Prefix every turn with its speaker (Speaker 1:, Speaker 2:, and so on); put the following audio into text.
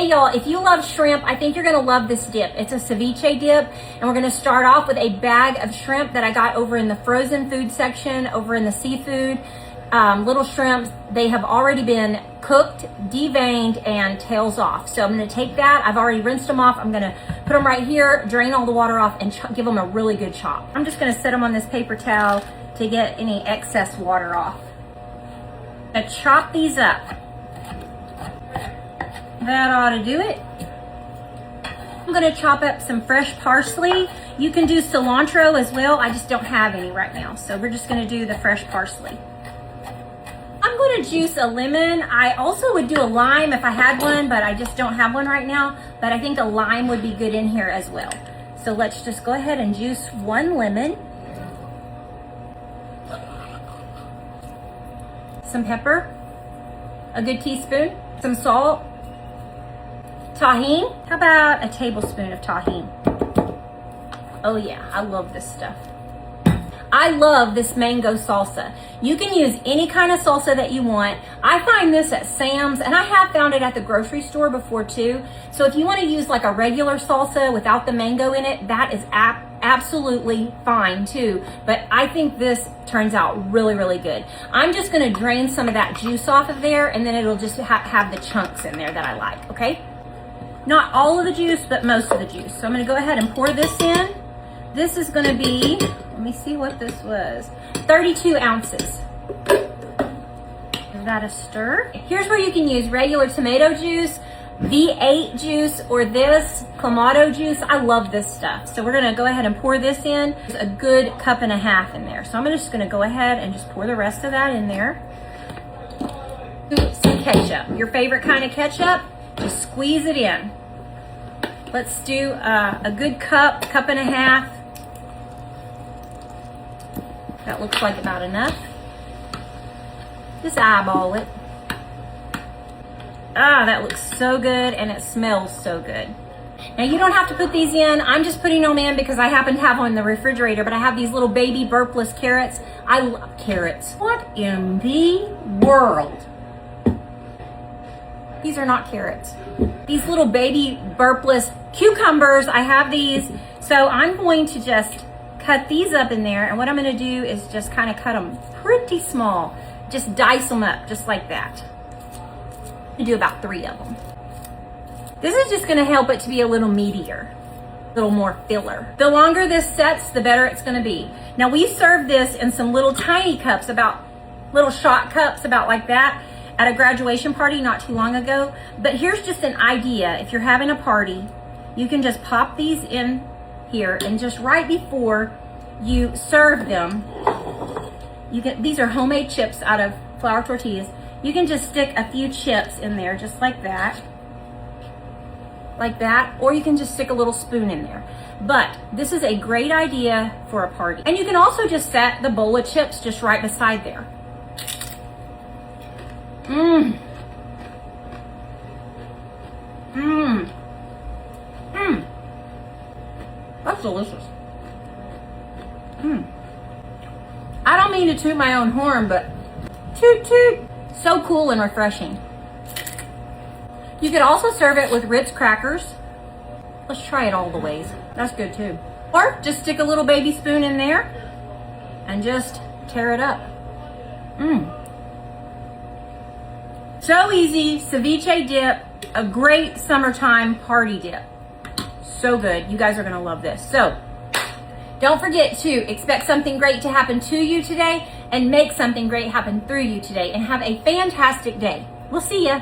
Speaker 1: Okay, y'all, if you love shrimp, I think you're gonna love this dip. It's a ceviche dip, and we're gonna start off with a bag of shrimp that I got over in the frozen food section, over in the seafood. Little shrimps, they have already been cooked, deveined, and tails off. So I'm gonna take that, I've already rinsed them off. I'm gonna put them right here, drain all the water off, and give them a really good chop. I'm just gonna set them on this paper towel to get any excess water off. Now chop these up. That ought to do it. I'm gonna chop up some fresh parsley. You can do cilantro as well. I just don't have any right now. So we're just gonna do the fresh parsley. I'm gonna juice a lemon. I also would do a lime if I had one, but I just don't have one right now. But I think a lime would be good in here as well. So let's just go ahead and juice one lemon. Some pepper, a good teaspoon, some salt, tahini. How about a tablespoon of tahini? Oh yeah, I love this stuff. I love this mango salsa. You can use any kind of salsa that you want. I find this at Sam's, and I have found it at the grocery store before too. So if you want to use like a regular salsa without the mango in it, that is absolutely fine too. But I think this turns out really, really good. I'm just gonna drain some of that juice off of there, and then it'll just have the chunks in there that I like, okay? Not all of the juice, but most of the juice. So I'm gonna go ahead and pour this in. This is gonna be, let me see what this was, 32 ounces. Give that a stir. Here's where you can use regular tomato juice, V8 juice, or this Clamato juice. I love this stuff. So we're gonna go ahead and pour this in. There's a good 1.5 cups in there. So I'm just gonna go ahead and just pour the rest of that in there. Some ketchup, your favorite kind of ketchup, just squeeze it in. Let's do a good 1.5 cups. That looks like about enough. Just eyeball it. Ah, that looks so good, and it smells so good. Now you don't have to put these in. I'm just putting them in because I happen to have one in the refrigerator, but I have these little baby burpless carrots. I love carrots. What in the world? These are not carrots. These little baby burpless cucumbers, I have these. So I'm going to just cut these up in there, and what I'm gonna do is just kind of cut them pretty small. Just dice them up, just like that. I do about 3 of them. This is just gonna help it to be a little meatier, a little more filler. The longer this sets, the better it's gonna be. Now we served this in some little tiny cups, about little shot cups, about like that, at a graduation party not too long ago. But here's just an idea. If you're having a party, you can just pop these in here, and just right before you serve them, these are homemade chips out of flour tortillas. You can just stick a few chips in there just like that, or you can just stick a little spoon in there. But this is a great idea for a party. And you can also just set the bowl of chips just right beside there. Mmm. Mmm. Mmm. That's delicious. I don't mean to toot my own horn, but toot toot. So cool and refreshing. You could also serve it with Ritz crackers. Let's try it all the ways. That's good too. Or just stick a little baby spoon in there and just tear it up. So easy, ceviche dip, a great summertime party dip. So good. You guys are gonna love this. So don't forget to expect something great to happen to you today, and make something great happen through you today, and have a fantastic day. We'll see ya.